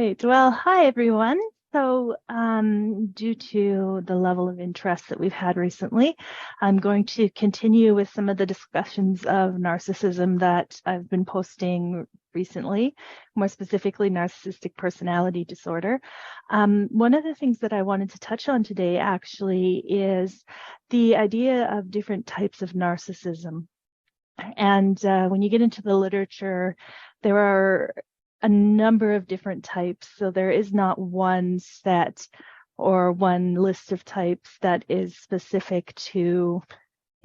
Great. Well, hi everyone. Due to the level of interest that we've had recently, I'm going to continue with some of the discussions of narcissism that I've been posting recently, more specifically Narcissistic Personality Disorder. One of the things that I wanted to touch on today actually is the idea of different types of narcissism. And when you get into the literature, there are a number of different types. So there is not one set or one list of types that is specific to,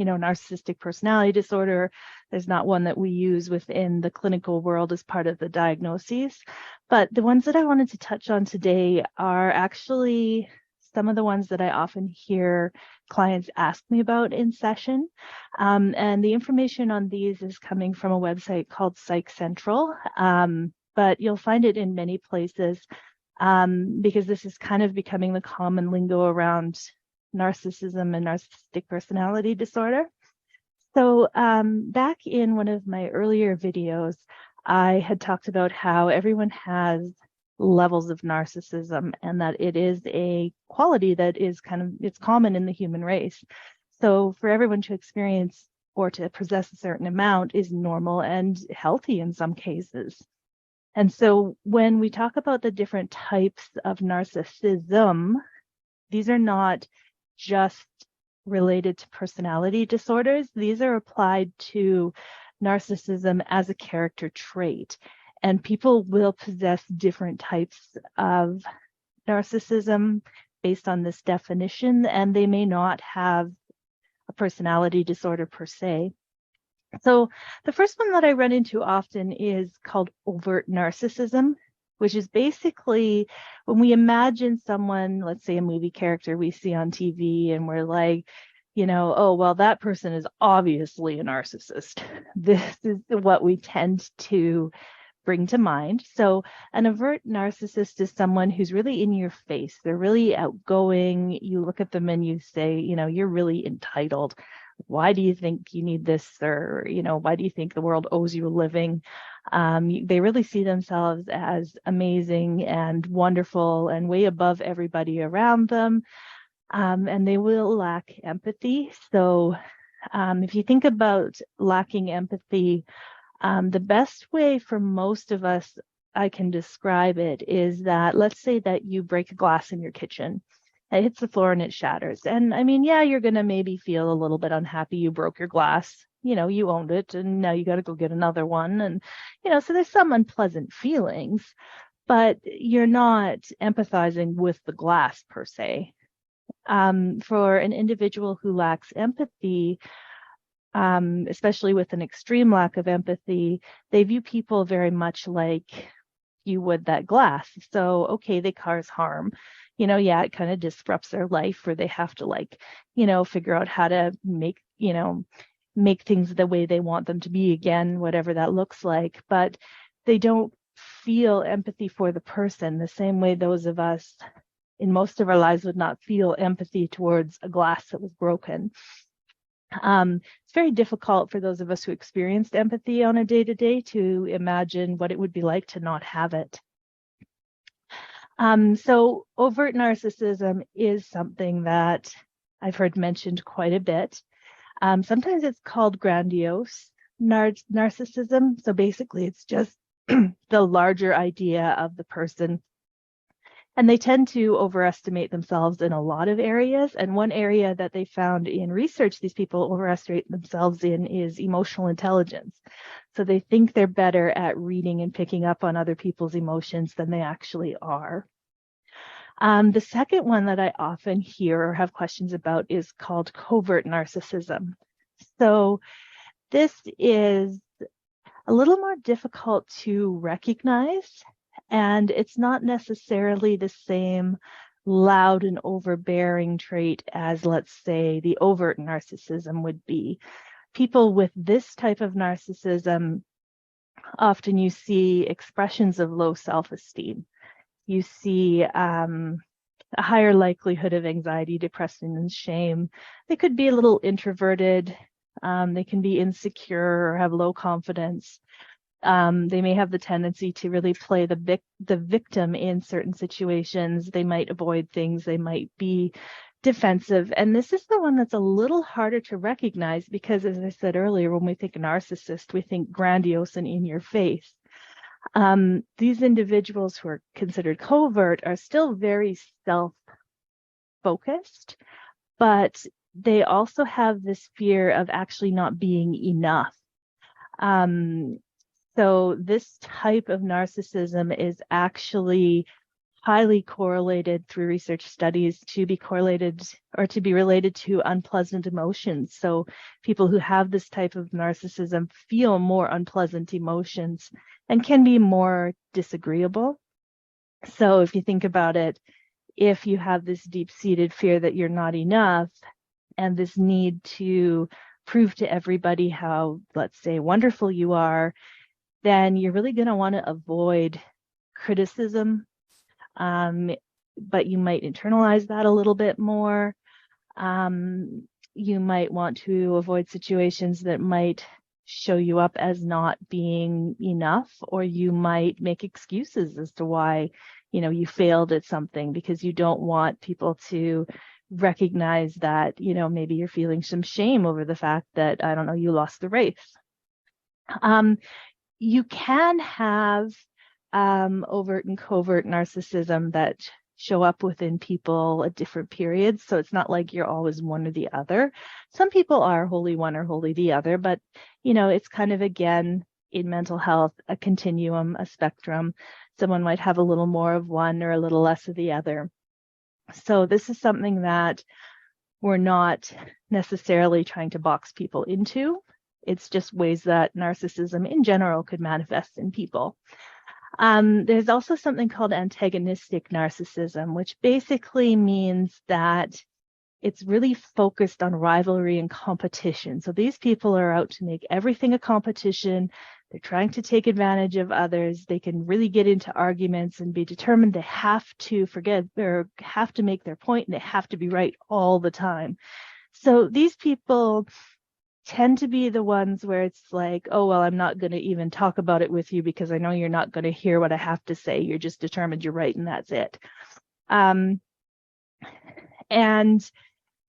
narcissistic personality disorder. There's not one that we use within the clinical world as part of the diagnoses. But the ones that I wanted to touch on today are actually some of the ones that I often hear clients ask me about in session. And the information on these is coming from a website called Psych Central. But you'll find it in many places because this is kind of becoming the common lingo around narcissism and narcissistic personality disorder. So back in one of my earlier videos, I had talked about how everyone has levels of narcissism and that it is a quality that is it's common in the human race. So for everyone to experience or to possess a certain amount is normal and healthy in some cases. And so when we talk about the different types of narcissism, these are not just related to personality disorders. These are applied to narcissism as a character trait. And people will possess different types of narcissism based on this definition, and they may not have a personality disorder per se. So the first one that I run into often is called overt narcissism, which is basically when we imagine someone, let's say a movie character we see on TV, and we're like, oh, well, that person is obviously a narcissist. This is what we tend to bring to mind. So an overt narcissist is someone who's really in your face. They're really outgoing. You look at them and you say, you're really entitled. Why do you think you need this? Or, why do you think the world owes you a living? They really see themselves as amazing and wonderful and way above everybody around them. And they will lack empathy. So if you think about lacking empathy, the best way for most of us, I can describe it, is that let's say that you break a glass in your kitchen. It hits the floor and it shatters. And I mean, yeah, you're going to maybe feel a little bit unhappy. You broke your glass, you owned it, and now you got to go get another one. And, so there's some unpleasant feelings, but you're not empathizing with the glass per se. For an individual who lacks empathy, especially with an extreme lack of empathy, they view people very much like you would that glass. So, okay, they cause harm. It kind of disrupts their life, or they have to figure out how to make things the way they want them to be again, whatever that looks like. But they don't feel empathy for the person the same way those of us in most of our lives would not feel empathy towards a glass that was broken. It's very difficult for those of us who experienced empathy on a day-to-day to imagine what it would be like to not have it. So overt narcissism is something that I've heard mentioned quite a bit. Sometimes it's called grandiose narcissism. So basically it's just the larger idea of the person. And they tend to overestimate themselves in a lot of areas. And one area that they found in research these people overestimate themselves in is emotional intelligence. So they think they're better at reading and picking up on other people's emotions than they actually are. The second one that I often hear or have questions about is called covert narcissism. So this is a little more difficult to recognize, and it's not necessarily the same loud and overbearing trait as, let's say, the overt narcissism would be. People with this type of narcissism, often you see expressions of low self-esteem. You see a higher likelihood of anxiety, depression, and shame. They could be a little introverted. They can be insecure or have low confidence. They may have the tendency to really play the victim in certain situations. They might avoid things. They might be defensive. And this is the one that's a little harder to recognize because, as I said earlier, when we think narcissist, we think grandiose and in your face. These individuals who are considered covert are still very self-focused, but they also have this fear of actually not being enough. So this type of narcissism is actually highly correlated through research studies to be correlated or to be related to unpleasant emotions. So people who have this type of narcissism feel more unpleasant emotions and can be more disagreeable. So if you think about it, if you have this deep-seated fear that you're not enough and this need to prove to everybody how, let's say, wonderful you are, then you're really going to want to avoid criticism, but you might internalize that a little bit more. You might want to avoid situations that might show you up as not being enough, or you might make excuses as to why, you failed at something because you don't want people to recognize that, maybe you're feeling some shame over the fact that, I don't know, you lost the race. You can have overt and covert narcissism that show up within people at different periods. So it's not like you're always one or the other. Some people are wholly one or wholly the other, but, it's kind of, again, in mental health, a continuum, a spectrum. Someone might have a little more of one or a little less of the other. So this is something that we're not necessarily trying to box people into. It's just ways that narcissism in general could manifest in people. There's also something called antagonistic narcissism, which basically means that it's really focused on rivalry and competition. So these people are out to make everything a competition. They're trying to take advantage of others. They can really get into arguments and be determined they have to forget or have to make their point, and they have to be right all the time. So these people tend to be the ones where it's like, oh, well, I'm not going to even talk about it with you because I know you're not going to hear what I have to say. You're just determined you're right, and that's it. And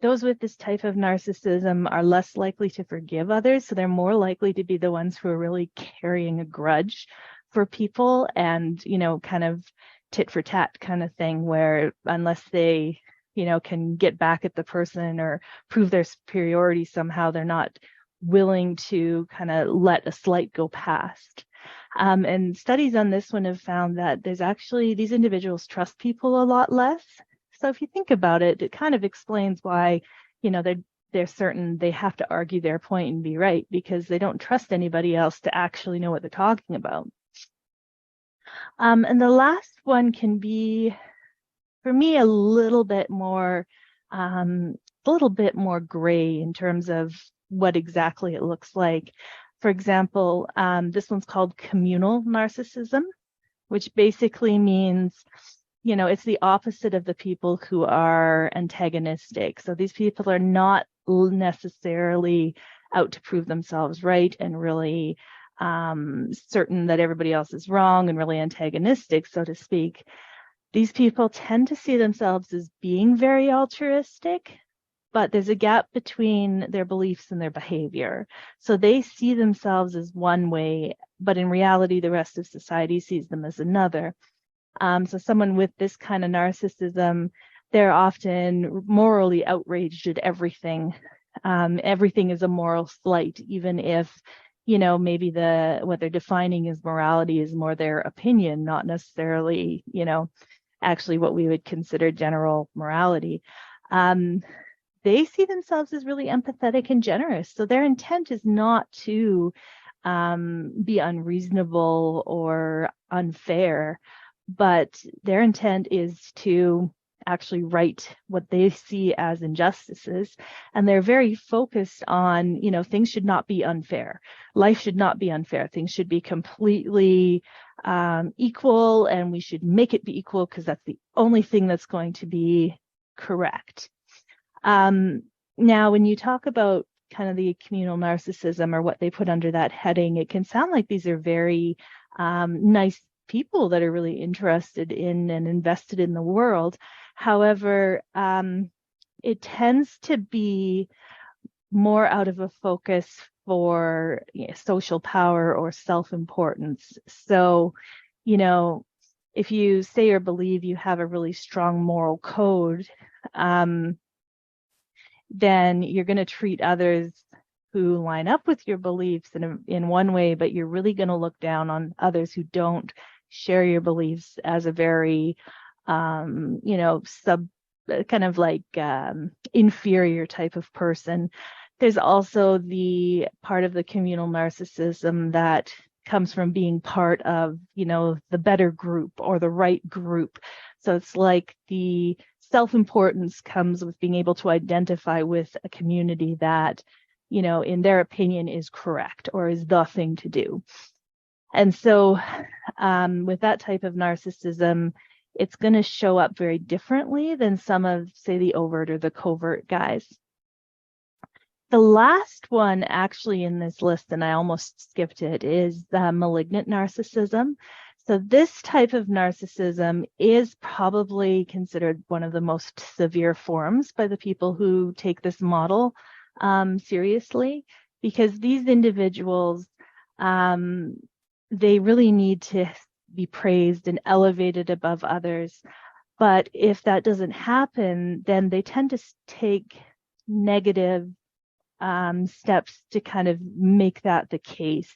those with this type of narcissism are less likely to forgive others. So they're more likely to be the ones who are really carrying a grudge for people and, kind of tit for tat kind of thing, where unless they can get back at the person or prove their superiority somehow, they're not willing to kind of let a slight go past. And studies on this one have found that there's actually, these individuals trust people a lot less. So if you think about it, it kind of explains why, they're certain they have to argue their point and be right, because they don't trust anybody else to actually know what they're talking about. And the last one can be, for me, a little bit more gray in terms of what exactly it looks like. For example, this one's called communal narcissism, which basically means, it's the opposite of the people who are antagonistic. So these people are not necessarily out to prove themselves right and really certain that everybody else is wrong and really antagonistic, so to speak. These people tend to see themselves as being very altruistic, but there's a gap between their beliefs and their behavior. So they see themselves as one way, but in reality, the rest of society sees them as another. So someone with this kind of narcissism, they're often morally outraged at everything. Everything is a moral slight, even if, maybe what they're defining as morality is more their opinion, not necessarily, actually what we would consider general morality. They see themselves as really empathetic and generous. So their intent is not to be unreasonable or unfair, but their intent is to actually right what they see as injustices. And they're very focused on, things should not be unfair. Life should not be unfair. Things should be completely equal, and we should make it be equal because that's the only thing that's going to be correct. Now, when you talk about kind of the communal narcissism, or what they put under that heading, it can sound like these are very nice people that are really interested in and invested in the world. However, it tends to be more out of a focus for social power or self-importance. So, if you say or believe you have a really strong moral code, then you're going to treat others who line up with your beliefs in one way, but you're really going to look down on others who don't share your beliefs as a very, inferior type of person. There's also the part of the communal narcissism that comes from being part of, the better group or the right group. So it's like the self-importance comes with being able to identify with a community that, in their opinion is correct or is the thing to do. And so with that type of narcissism, it's going to show up very differently than some of, say, the overt or the covert guys. The last one actually in this list, and I almost skipped it, is the malignant narcissism. So this type of narcissism is probably considered one of the most severe forms by the people who take this model seriously, because these individuals, they really need to be praised and elevated above others. But if that doesn't happen, then they tend to take negative steps to kind of make that the case.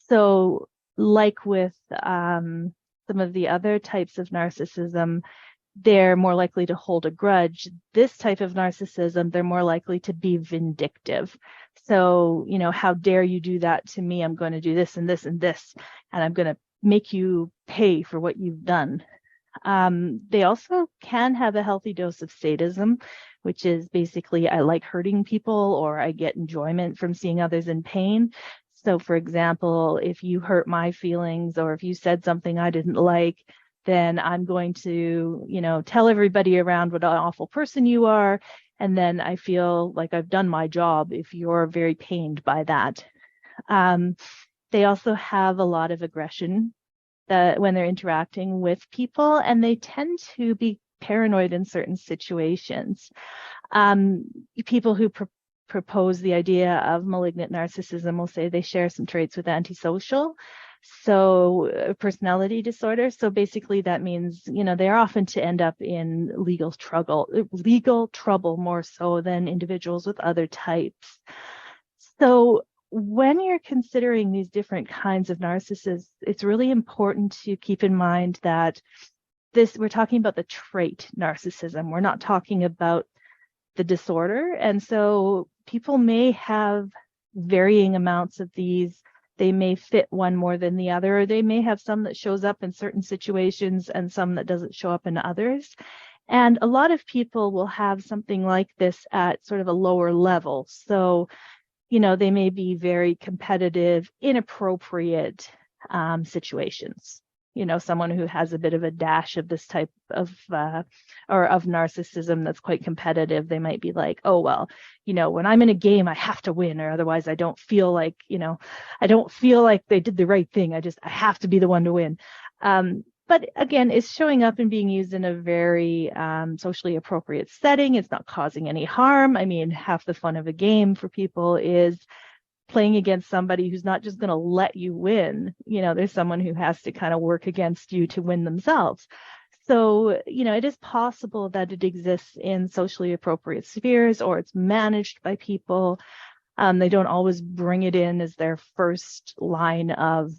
So like with some of the other types of narcissism, they're more likely to hold a grudge. This type of narcissism, they're more likely to be vindictive. So, how dare you do that to me? I'm going to do this and this and this, and I'm going to make you pay for what you've done. They also can have a healthy dose of sadism, which is basically I like hurting people, or I get enjoyment from seeing others in pain. So, for example, if you hurt my feelings or if you said something I didn't like, then I'm going to, tell everybody around what an awful person you are. And then I feel like I've done my job if you're very pained by that. They also have a lot of aggression when they're interacting with people, and they tend to be paranoid in certain situations. People who propose the idea of malignant narcissism will say they share some traits with antisocial, so personality disorder. So basically that means, they're often to end up in legal trouble more so than individuals with other types. So when you're considering these different kinds of narcissists, it's really important to keep in mind that we're talking about the trait narcissism. We're not talking about the disorder. And so people may have varying amounts of these. They may fit one more than the other, or they may have some that shows up in certain situations and some that doesn't show up in others. And a lot of people will have something like this at sort of a lower level. So, they may be very competitive, inappropriate situations. Someone who has a bit of a dash of this type of of narcissism that's quite competitive, they might be like, oh, well, when I'm in a game, I have to win, or otherwise I don't feel like, I don't feel like they did the right thing. I have to be the one to win. But again, it's showing up and being used in a very socially appropriate setting. It's not causing any harm. I mean, half the fun of a game for people is playing against somebody who's not just going to let you win. There's someone who has to kind of work against you to win themselves. So, it is possible that it exists in socially appropriate spheres, or it's managed by people. They don't always bring it in as their first line of,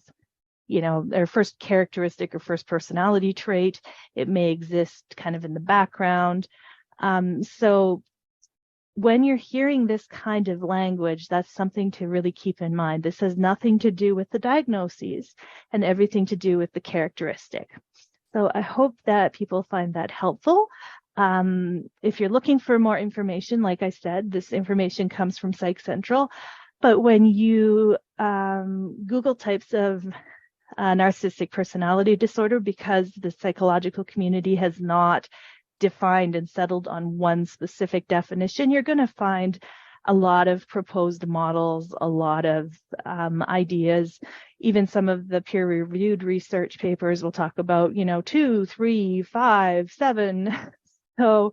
their first characteristic or first personality trait. It may exist kind of in the background. So when you're hearing this kind of language, that's something to really keep in mind. This has nothing to do with the diagnoses and everything to do with the characteristic. So I hope that people find that helpful. If you're looking for more information, like I said, this information comes from Psych Central. But when you Google types of narcissistic personality disorder, because the psychological community has not defined and settled on one specific definition, you're going to find a lot of proposed models, a lot of ideas. Even some of the peer-reviewed research papers will talk about, 2, 3, 5, 7. So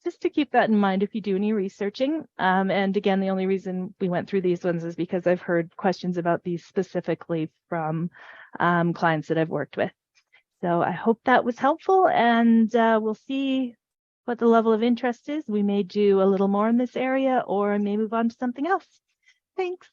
just to keep that in mind if you do any researching. And again, the only reason we went through these ones is because I've heard questions about these specifically from clients that I've worked with. So I hope that was helpful, and we'll see what the level of interest is. We may do a little more in this area or may move on to something else. Thanks.